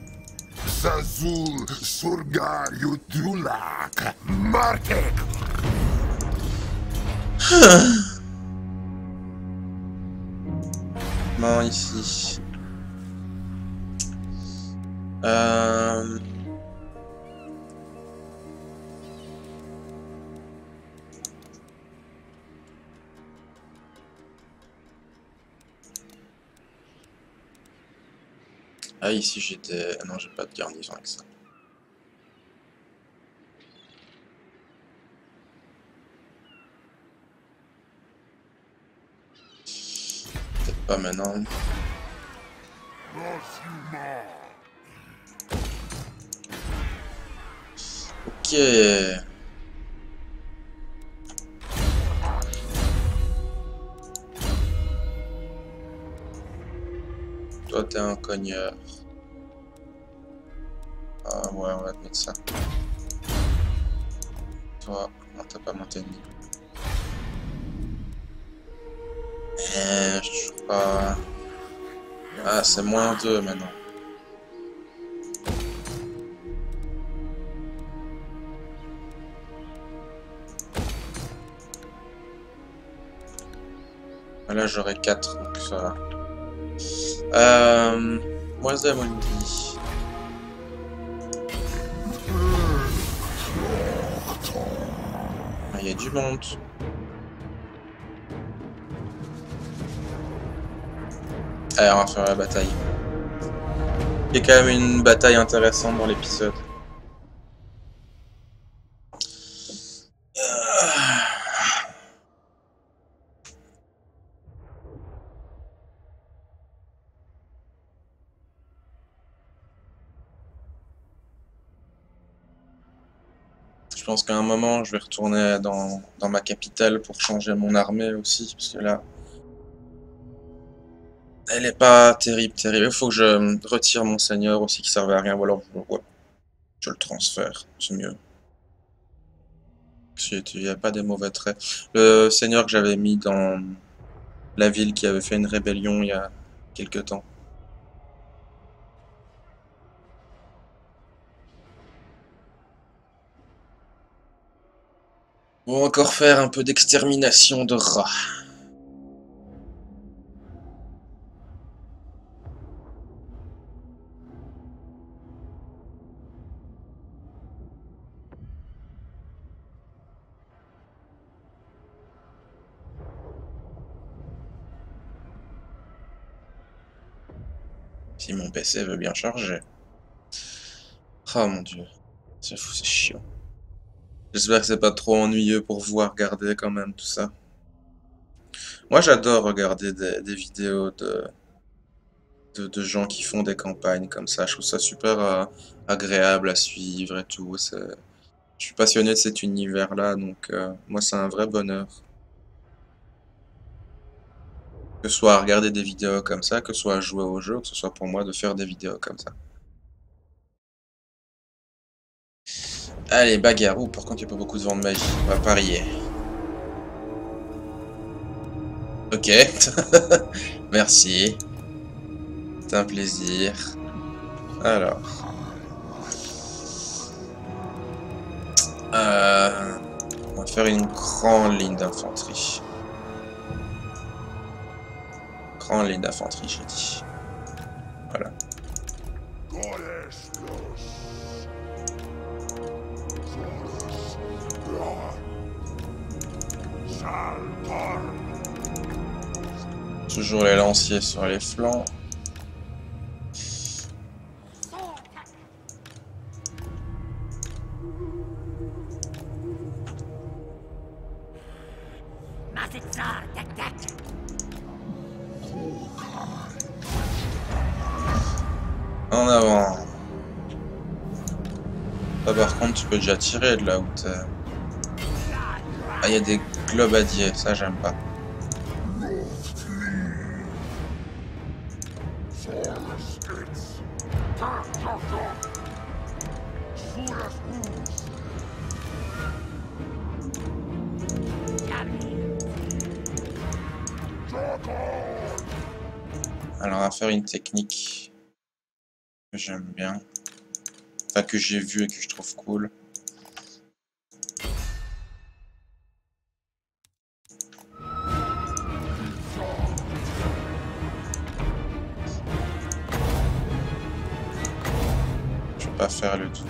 Non, ici. Ah, ici j'étais... Non, j'ai pas de garnison avec ça. Peut-être pas maintenant. Ok. Toi, t'es un cogneur. Ah ouais, on va te mettre ça. Toi, non, t'as pas monté de niveau. Je suis toujours pas... Ah, c'est -2 maintenant. Là, j'aurai 4, donc ça va. Moisamundi. Il y a du monde. Allez, on va faire la bataille. Il y a quand même une bataille intéressante dans l'épisode. Je pense qu'à un moment, je vais retourner dans ma capitale pour changer mon armée aussi, parce que là, elle est pas terrible. Il faut que je retire mon seigneur aussi qui servait à rien, ou alors ouais, je le transfère, c'est mieux. Il n'y a pas des mauvais traits. Le seigneur que j'avais mis dans la ville qui avait fait une rébellion il y a quelque temps. On va encore faire un peu d'extermination de rats. Si mon PC veut bien charger. Oh mon dieu. C'est fou, c'est chiant. J'espère que c'est pas trop ennuyeux pour vous à regarder quand même tout ça. Moi j'adore regarder des vidéos de gens qui font des campagnes comme ça. Je trouve ça super agréable à suivre et tout. Je suis passionné de cet univers-là, donc moi c'est un vrai bonheur. Que ce soit à regarder des vidéos comme ça, que ce soit à jouer au jeu, que ce soit pour moi de faire des vidéos comme ça. Allez, bagarre. Ouh, par contre, il n'y a pas beaucoup de vent de magie. On va parier. Ok. Merci. C'est un plaisir. Alors. On va faire une grande ligne d'infanterie. Grande ligne d'infanterie, j'ai dit. Voilà. Toujours les lanciers sur les flancs. En avant. Là, par contre, tu peux déjà tirer de là où t'es. Ah, il y a des globadiers, ça j'aime pas. Alors, on va faire une technique que j'aime bien. Enfin, que j'ai vu et que je trouve cool. Je vais pas faire le tout.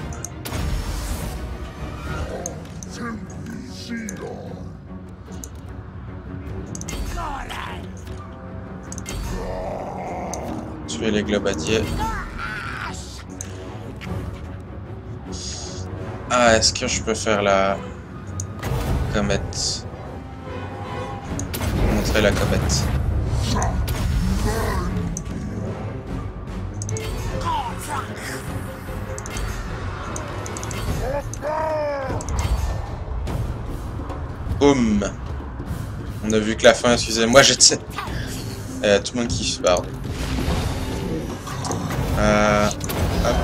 Tuer les globadiers. Ah, est-ce que je peux faire la comète? Montrer la comète. Boum. On a vu que la fin, excusez-moi, j'étais... tout le monde kiffe, pardon. Hop.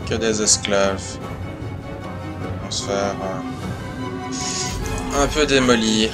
Que des esclaves. On va se faire un peu démolir.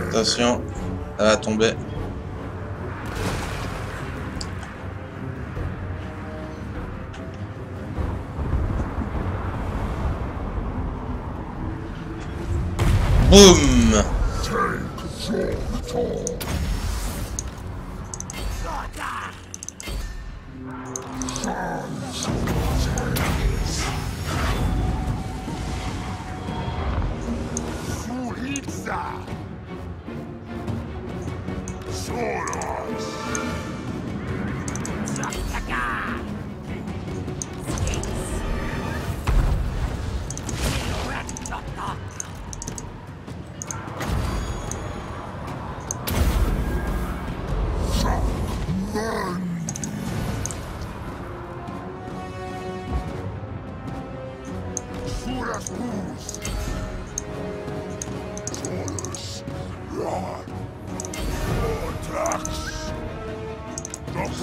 Attention, ça va tomber. Boum!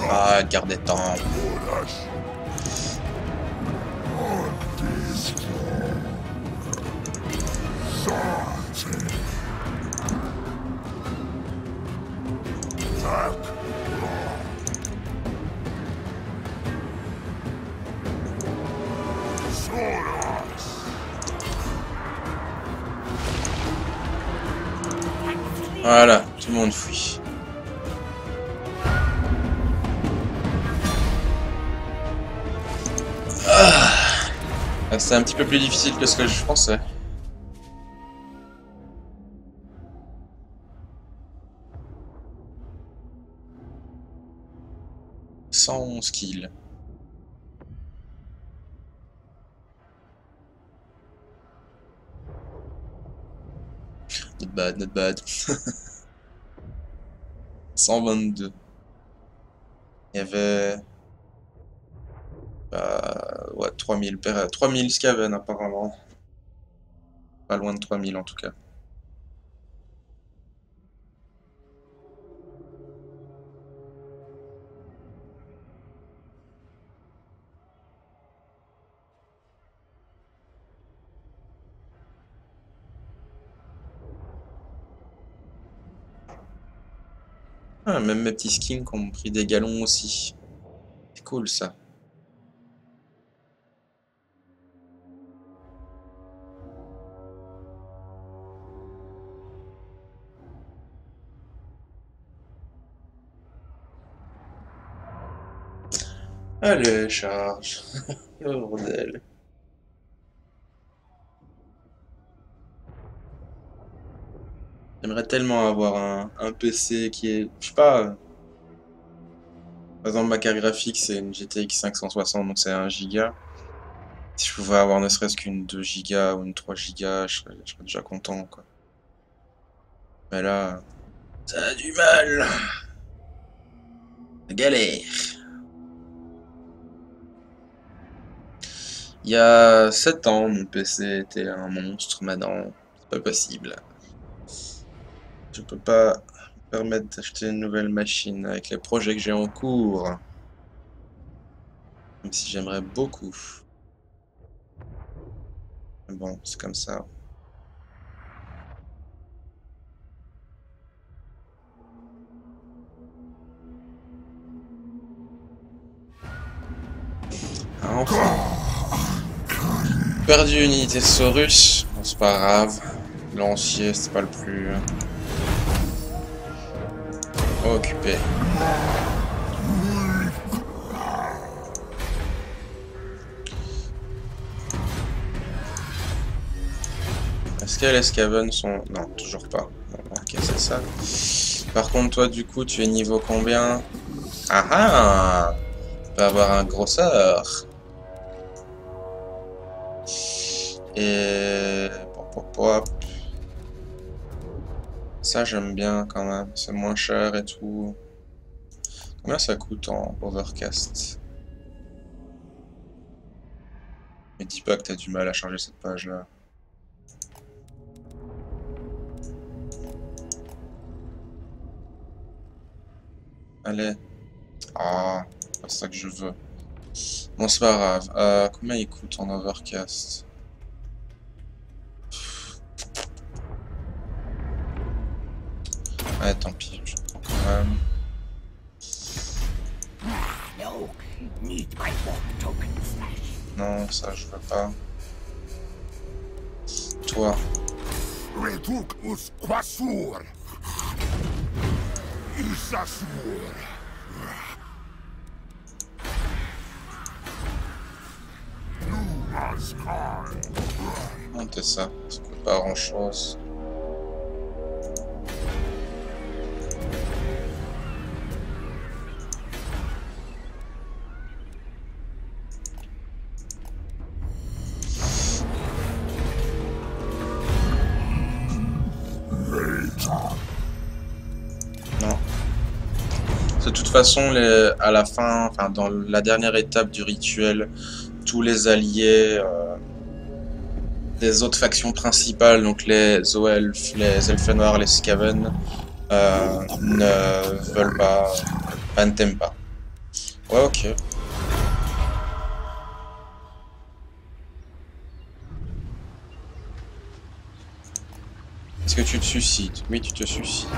Ah, garde des temps. Voilà, tout le monde fuit. C'est un petit peu plus difficile que ce que je pensais. 111 kills. Not bad, not bad. 122. Il y avait... ouais, 3000 Skaven apparemment. Pas loin de 3000 en tout cas. Ah, même mes petits skins qui ont pris des galons aussi. C'est cool ça. Allez, charge. Le bordel. J'aimerais tellement avoir un PC qui est... Je sais pas... Par exemple, ma carte graphique, c'est une GTX 560, donc c'est 1 Go. Si je pouvais avoir ne serait-ce qu'une 2 Go ou une 3 Go, je serais déjà content, quoi. Mais là... Ça a du mal. Galère. Il y a 7 ans, mon PC était un monstre, maintenant, c'est pas possible. Je peux pas me permettre d'acheter une nouvelle machine avec les projets que j'ai en cours. Même si j'aimerais beaucoup. Mais bon, c'est comme ça. Ah, enfin. Perdu une unité de Saurus. Bon, c'est pas grave. Lancier, c'est pas le plus... occupé. Est-ce que les Skaven sont... Non, toujours pas. Ok, c'est ça. Par contre, toi, du coup, tu es niveau combien? Ah ah! Tu vas avoir un gros sort. Et... Ça, j'aime bien quand même. C'est moins cher et tout. Combien ça coûte en Overcast? Mais dis pas que t'as du mal à charger cette page-là. Allez. Ah, c'est ça que je veux. Bon, c'est pas grave. Combien il coûte en Overcast? Ouais, tant pis, je prends quand même. Non, ça je veux pas. Toi. Montez ça coûte pas grand chose. Non. De toute façon, à la fin, enfin dans la dernière étape du rituel, tous les alliés des autres factions principales, donc les Zoelfs, les Elfes Noirs, les Skaven, ne veulent pas, ne t'aiment pas. Ouais, ok. Est-ce que tu te suicides? Oui, tu te suicides.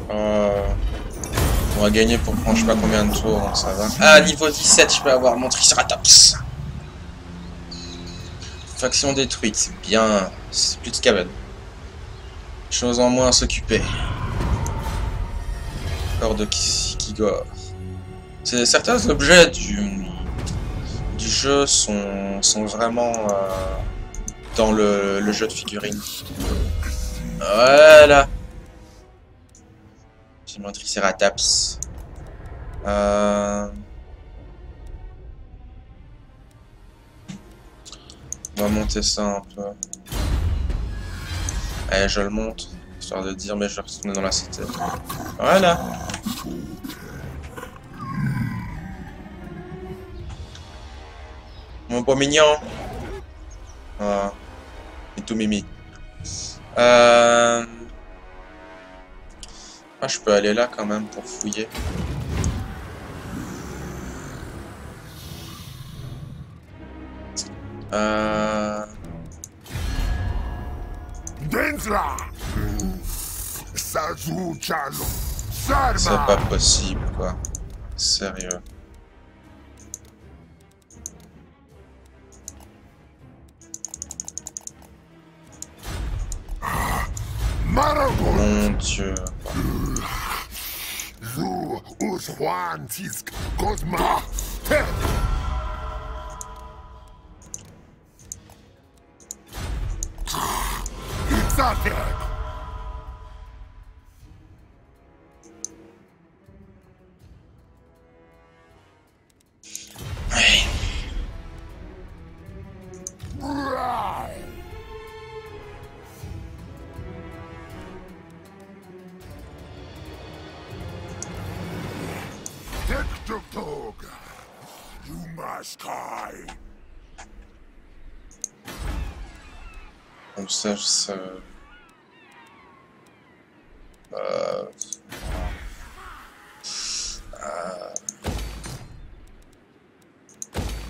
On va gagner pour prendre je sais pas combien de tours, donc ça va. Ah, niveau 17, je peux avoir mon Triceratops. Faction détruite, c'est bien. C'est plus de cabane. Chose en moins à s'occuper. Corps de Kigor. Certains objets du jeu sont vraiment dans le jeu de figurines. Voilà. J'ai mon Triceratops. On va monter ça un peu. Allez, je le monte, histoire de dire, mais je vais retourner dans la cité. Voilà. Mon beau mignon. Ah, et tout mimi. Ah, je peux aller là quand même pour fouiller. C'est pas possible, quoi. Sérieux. Mon Dieu. Comme ça, je sais.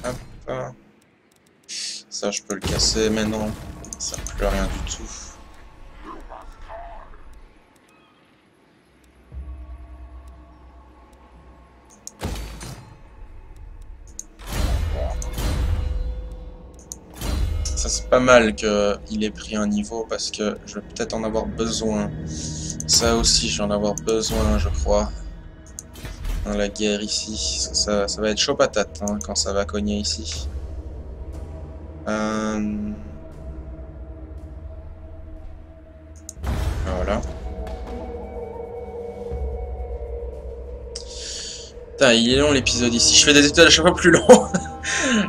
Hop. Ça, je peux le casser, mais non. Ça ne sert plus à rien du tout. Ça, c'est pas mal qu'il ait pris un niveau parce que je vais peut-être en avoir besoin. Ça aussi, je vais en avoir besoin, je crois. Dans la guerre ici. Ça va être chaud patate hein, quand ça va cogner ici. Voilà. Putain, il est long l'épisode ici. Je fais des épisodes à chaque fois plus longs.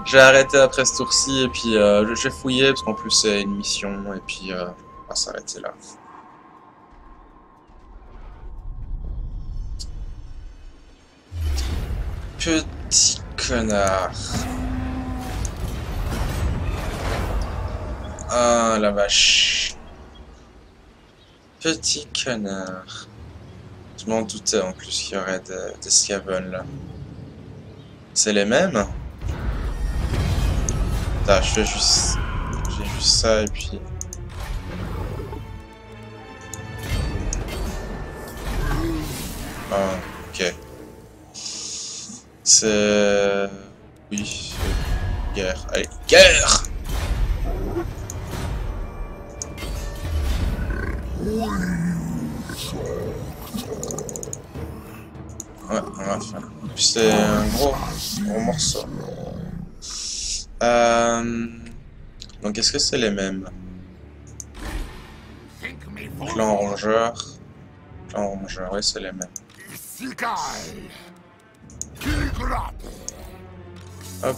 J'ai arrêté après ce tour-ci et puis je vais fouiller parce qu'en plus c'est une mission et puis on va s'arrêter là. Petit connard. Ah la vache. Petit connard. Je m'en doutais en plus qu'il y aurait des scavens là. C'est les mêmes? Putain, j'ai juste ça et puis... Ah, ok. C'est... Oui, c'est... Guerre. Allez, guerre! Ouais, on va faire. Puis c'est un gros morceau. Donc est-ce que c'est les mêmes? Clan rongeur. Clan rongeur, oui c'est les mêmes. Hop.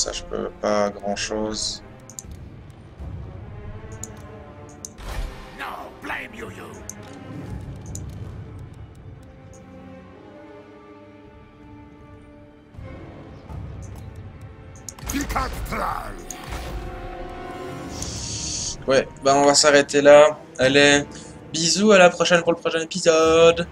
ça je peux pas grand chose. No, blame you. Ouais, bah on va s'arrêter là. Allez, bisous, à la prochaine pour le prochain épisode.